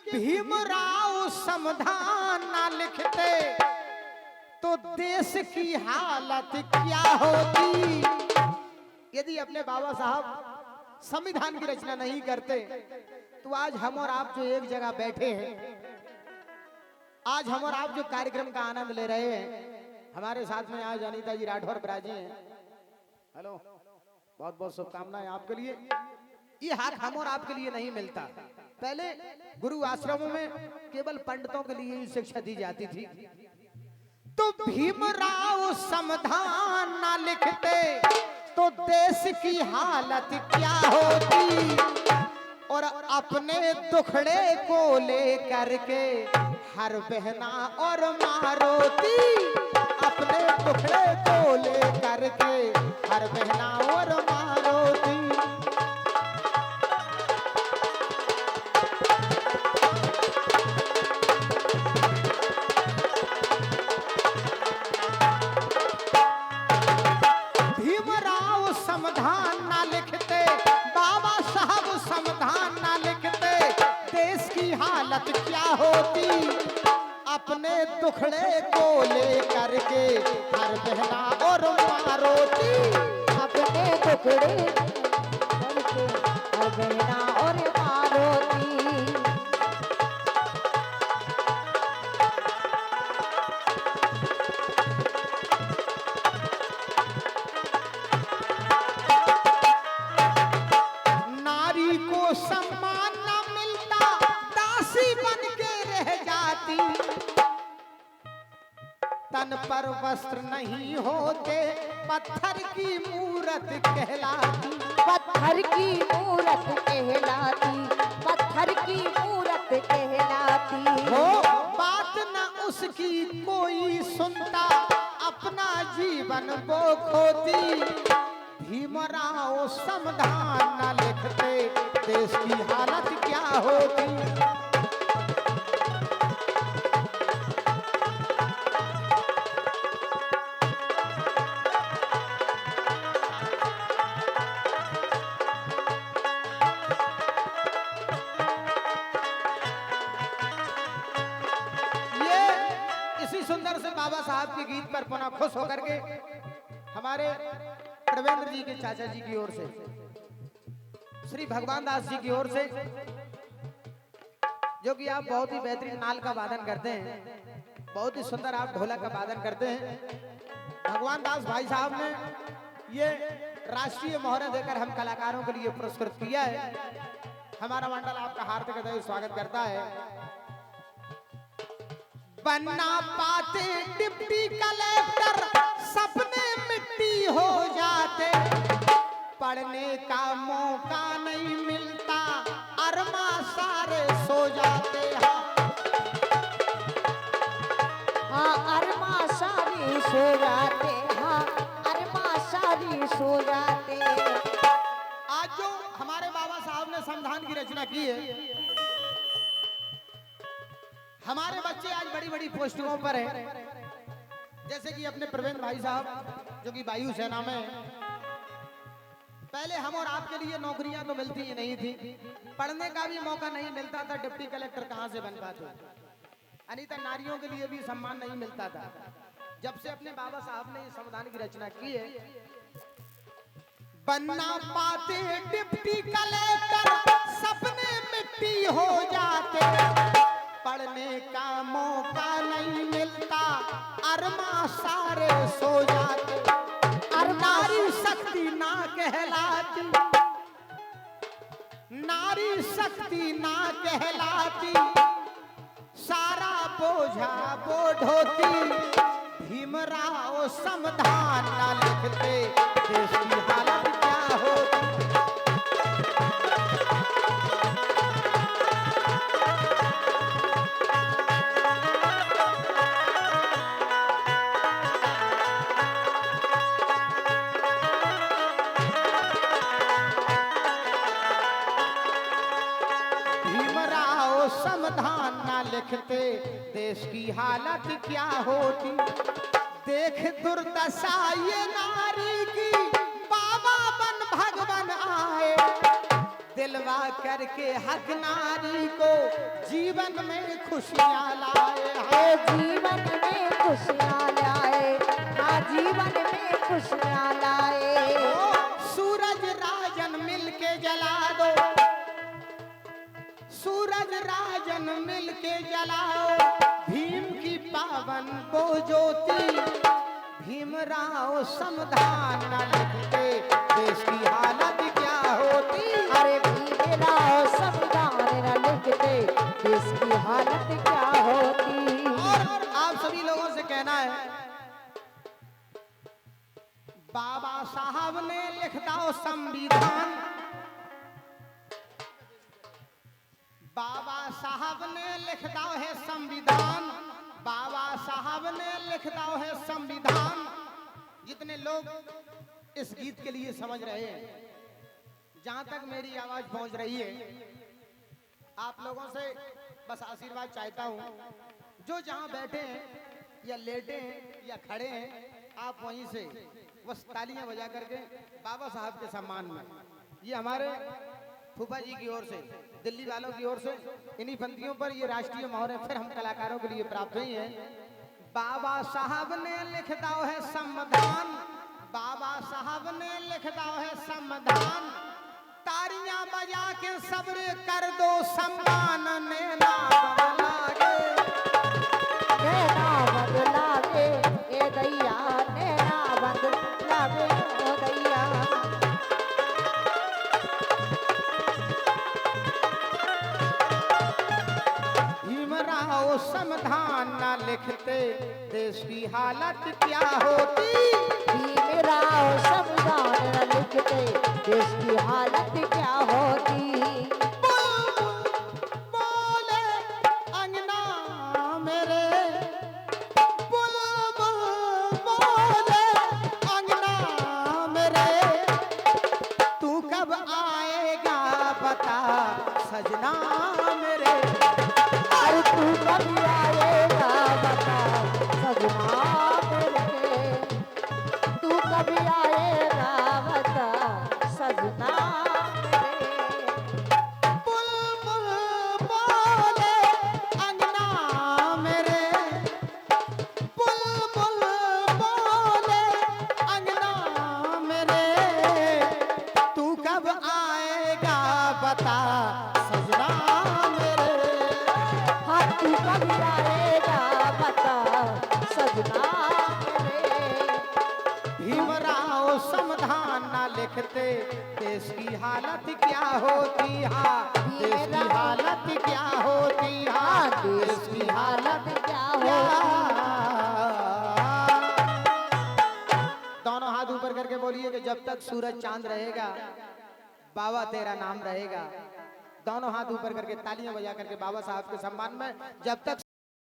भीमराव समाधान ना लिखते तो देश की हालत क्या होती। यदि अपने बाबा साहब संविधान की रचना नहीं करते तो आज हम और आप जो एक जगह बैठे हैं, आज हम और आप जो कार्यक्रम का आनंद ले रहे हैं, हमारे साथ में आज अनीता जी राठौर विराजे हैं। हेलो, बहुत बहुत शुभकामनाएं आपके लिए। ये हक हम और आपके लिए नहीं मिलता। पहले गुरु आश्रमों में केवल पंडितों के लिए ही शिक्षा दी जाती थी। तो भीमराव समाधान ना लिखते तो देश की हालत क्या होती। और अपने दुखड़े को लेकर के हर बहना और मारोती, अपने दुखड़े को लेकर के हर बहना और मारोती। भीमराव समाधान ना लिखते, बाबा साहब समाधान ना लिखते, देश की हालत क्या होती। अपने दुखड़े को लेकर के हर बहना और मारोती, अपने टुकड़े करके हर बहना और मारोती। नारी को सम्मान न मिलता, दासी बन के रह जाती। तन पर वस्त्र नहीं होते, पत्थर की मूरत कहलाती। पत्थर की मूरत कहलाती, पत्थर की मूरत कहलाती। हो बात न उसकी कोई सुनता, अपना जीवन वो खोती। भीमराव समाधान न लिखते, देश की हालत क्या होती। इसी सुंदर से बाबा साहब के गीत पर पुनः खुश होकर के हमारे प्रवेंद्र जी के चाचा जी की ओर से, श्री भगवान दास जी की ओर से, जो कि आप बहुत ही बेहतरीन नाल का वादन करते हैं, बहुत ही सुंदर आप ढोलक का वादन करते हैं। भगवान दास भाई साहब ने ये राष्ट्रीय मोहर देकर हम कलाकारों के लिए पुरस्कृत किया है। हमारा मंडल आपका हार्दिक हृदय स्वागत करता है। बनना पाते डिप्टी कलेक्टर, सपने मिट्टी हो जाते। पढ़ने का मौका नहीं मिलता, अरमा सारे सो जाते। हाँ अरमा सारी सो जाते, हाँ अरमा सारी सो जाते। आज जो हमारे बाबा साहब ने संविधान की रचना की है, हमारे बच्चे आज बड़ी बड़ी पोस्टों पर हैं। जैसे कि अपने प्रवीण भाई साहब जो कि वायु सेना में, पहले हम और आपके लिए नौकरियां तो मिलती ही नहीं थी, पढ़ने का भी मौका नहीं मिलता था, डिप्टी कलेक्टर कहां से बन पाते। अनीता, नारियों के लिए भी सम्मान नहीं मिलता था। जब से अपने बाबा साहब ने संविधान की रचना की है, बनना पाते डिप्टी कलेक्टर, सपने मिट्टी हो जाते। पढ़ने का मौका नहीं मिलता, अरमा सारे सो जाते। नारी शक्ति ना कहलाती, नारी शक्ति ना कहलाती, सारा बोझा वो ढोती। भीमराव समाधान ना लिखते, देश की हालत क्या होती। समाधान ना लिखते, देश की हालत क्या होती। देख दुर्दशा ये नारी की, बाबा बन भगवान आए। दिलवा करके हक नारी को जीवन में खुशियाँ लाए ये जीवन में खुशियाँ लाए, हाँ जीवन में खुशियाँ लाए। सूरज राजन मिलके जला दो, सूरज राजन मिलके जलाओ भीम की पावन वो ज्योति। भीमराव संविधान न लिखते देश की हालत क्या होती। अरे भीमराव संविधान न लिखते देश की हालत क्या होती। और आप सभी लोगों से कहना है, बाबा साहब ने लिखता हो संविधान, बाबा साहब ने लिखता है संविधान, बाबा साहब ने लिखता है संविधान। जितने लोग इस गीत के लिए समझ रहे हैं, जहां तक मेरी आवाज पहुंच रही है, आप लोगों से बस आशीर्वाद चाहता हूं। जो जहां बैठे हैं या लेटे हैं या खड़े हैं, आप वहीं से बस तालियां बजा करके बाबा साहब के सम्मान में, ये हमारे फूफा जी की ओर से, दिल्ली वालों की ओर से, इन्हीं पंक्तियों पर ये राष्ट्रीय मोहर फिर हम कलाकारों के लिए प्राप्त हुई है। बाबा साहब ने लिखता है संविधान, बाबा साहब ने लिखता है संविधान। तालियां बजा के सब्र कर दो सम्मान, नैना बदलागे, नैना बदलागे ए दैया, नैना बदलागे ओ दैया। भीमराव संविधान न लिखते देश की हालत क्या होती। भीमराव संविधान न लिखते देश की हालत क्या होती। बोले अंगना मेरे, बुलबुल बोले अंगना मेरे, तू कब आएगा बता सजना मेरे। अरे तू कब आएगा बता सजना मेरे, तू कब आएगा बता सजना मेरे। बुलबुल बोले अंगना मेरे, बुलबुल बोले अंगना मेरे, तू कब आएगा बता सजना मेरे। हाँ तू कब आएगा बता सजना मेरे। भीमराव संविधान न लिखते देश की हालत क्या होती। हाँ देश की हालत क्या होती। हाँ देश की हालत क्या क्या। हो। दोनों हाथ ऊपर करके बोलिए कि जब तक सूरज चांद रहेगा बाबा तेरा नाम रहेगा। दोनों हाथ ऊपर करके तालियां बजा करके बाबा साहब के सम्मान में, जब तक